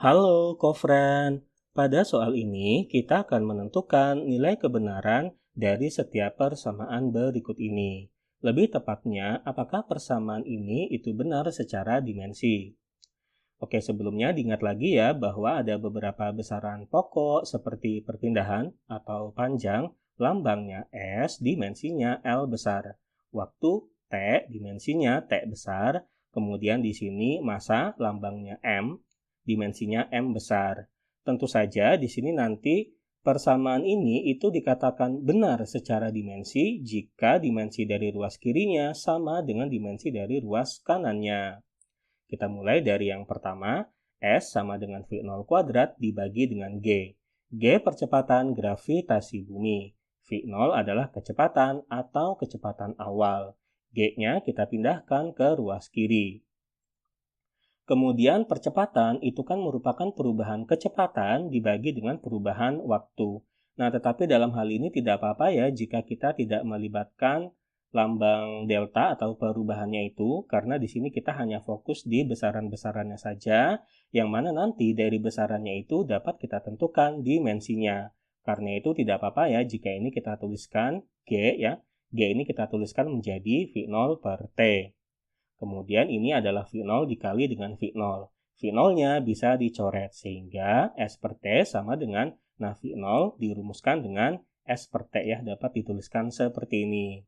Halo, Kofran. Pada soal ini, kita akan menentukan nilai kebenaran dari setiap persamaan berikut ini. Lebih tepatnya, apakah persamaan ini itu benar secara dimensi? Oke, sebelumnya diingat lagi ya bahwa ada beberapa besaran pokok seperti perpindahan atau panjang, lambangnya S, dimensinya L besar. Waktu T, dimensinya T besar. Kemudian di sini massa, lambangnya M, dimensinya M besar. Tentu saja di sini nanti persamaan ini itu dikatakan benar secara dimensi jika dimensi dari ruas kirinya sama dengan dimensi dari ruas kanannya. Kita mulai dari yang pertama, S sama dengan V0 kuadrat dibagi dengan G. G percepatan gravitasi bumi. V0 adalah kecepatan atau kecepatan awal. G-nya kita pindahkan ke ruas kiri. Kemudian percepatan itu kan merupakan perubahan kecepatan dibagi dengan perubahan waktu. Nah, tetapi dalam hal ini tidak apa-apa ya jika kita tidak melibatkan lambang delta atau perubahannya itu, karena di sini kita hanya fokus di besaran-besarannya saja, yang mana nanti dari besarannya itu dapat kita tentukan dimensinya. Karena itu tidak apa-apa ya jika ini kita tuliskan G ya, G ini kita tuliskan menjadi V0 per T. Kemudian ini adalah V0 dikali dengan V0. V0-nya bisa dicoret sehingga S per T sama dengan, nah V0 dirumuskan dengan S per T ya, dapat dituliskan seperti ini.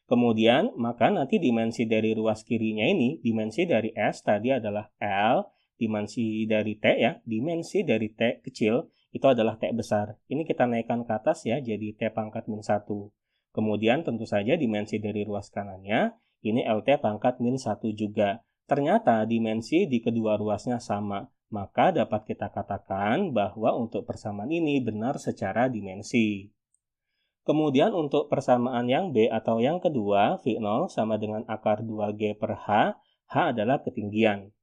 Kemudian, maka nanti dimensi dari ruas kirinya ini, dimensi dari S tadi adalah L, dimensi dari T ya, dimensi dari T kecil itu adalah T besar. Ini kita naikkan ke atas ya, jadi T pangkat min 1. Kemudian tentu saja dimensi dari ruas kanannya, ini LT pangkat min 1 juga. Ternyata dimensi di kedua ruasnya sama, maka dapat kita katakan bahwa untuk persamaan ini benar secara dimensi. Kemudian untuk persamaan yang B atau yang kedua, V0 sama dengan akar 2G per H, H adalah ketinggian.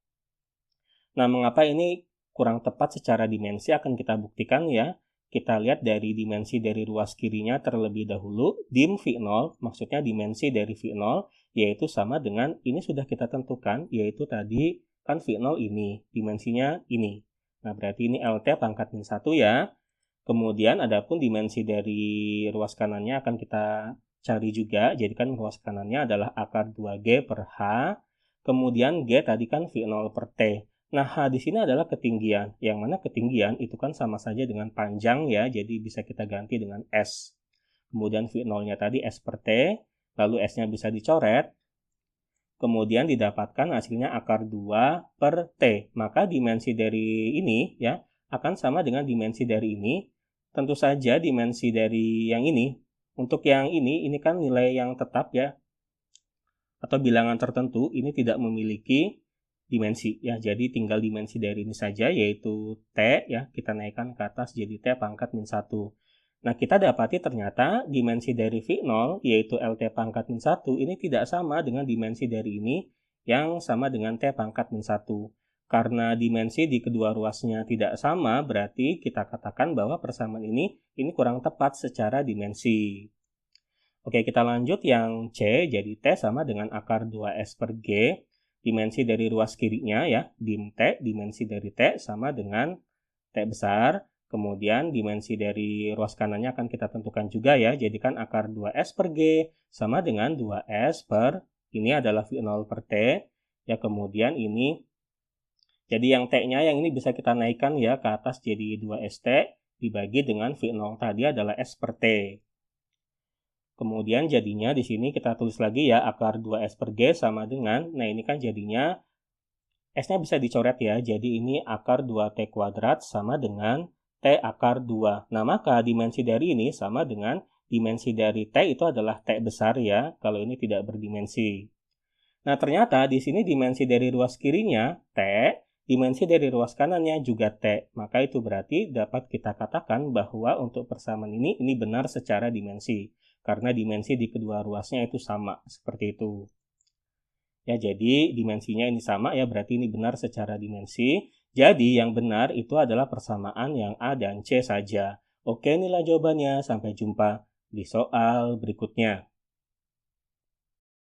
Nah, mengapa ini kurang tepat secara dimensi akan kita buktikan ya. Kita lihat dari dimensi dari ruas kirinya terlebih dahulu, dim V0, maksudnya dimensi dari V0, yaitu sama dengan, ini sudah kita tentukan, yaitu tadi kan V0 ini, dimensinya ini. Nah, berarti ini LT pangkat min 1 ya. Kemudian adapun dimensi dari ruas kanannya akan kita cari juga, jadi kan ruas kanannya adalah akar 2G per H, kemudian G tadi kan V0 per T. Nah, H di sini adalah ketinggian, yang mana ketinggian itu kan sama saja dengan panjang ya, jadi bisa kita ganti dengan S. Kemudian V0-nya tadi S per T, lalu S-nya bisa dicoret, kemudian didapatkan hasilnya akar 2 per T. Maka dimensi dari ini ya akan sama dengan dimensi dari ini. Tentu saja dimensi dari yang ini, untuk yang ini kan nilai yang tetap ya, atau bilangan tertentu, ini tidak memiliki dimensi ya. Jadi tinggal dimensi dari ini saja, yaitu T ya, kita naikkan ke atas jadi T pangkat min 1. Nah, kita dapati ternyata dimensi dari V0, yaitu LT pangkat min 1, ini tidak sama dengan dimensi dari ini, yang sama dengan T pangkat min 1. Karena dimensi di kedua ruasnya tidak sama, berarti kita katakan bahwa persamaan ini kurang tepat secara dimensi. Oke, kita lanjut yang C, jadi T sama dengan akar 2S per G, dimensi dari ruas kirinya ya, dim T, dimensi dari T sama dengan T besar, kemudian dimensi dari ruas kanannya akan kita tentukan juga ya, jadikan akar 2S per G sama dengan 2S per, ini adalah V0 per T, ya kemudian ini, jadi yang T-nya yang ini bisa kita naikkan ya ke atas jadi 2ST, dibagi dengan V0 tadi adalah S per T. Kemudian jadinya di sini kita tulis lagi ya akar 2S per G sama dengan, nah ini kan jadinya S-nya bisa dicoret ya, jadi ini akar 2T kuadrat sama dengan T akar 2. Nah, maka dimensi dari ini sama dengan dimensi dari T itu adalah T besar ya, kalau ini tidak berdimensi. Nah, ternyata di sini dimensi dari ruas kirinya T, dimensi dari ruas kanannya juga T. Maka itu berarti dapat kita katakan bahwa untuk persamaan ini benar secara dimensi. Karena dimensi di kedua ruasnya itu sama, seperti itu. Ya, jadi dimensinya ini sama ya, berarti ini benar secara dimensi. Jadi yang benar itu adalah persamaan yang A dan C saja. Oke, inilah jawabannya. Sampai jumpa di soal berikutnya.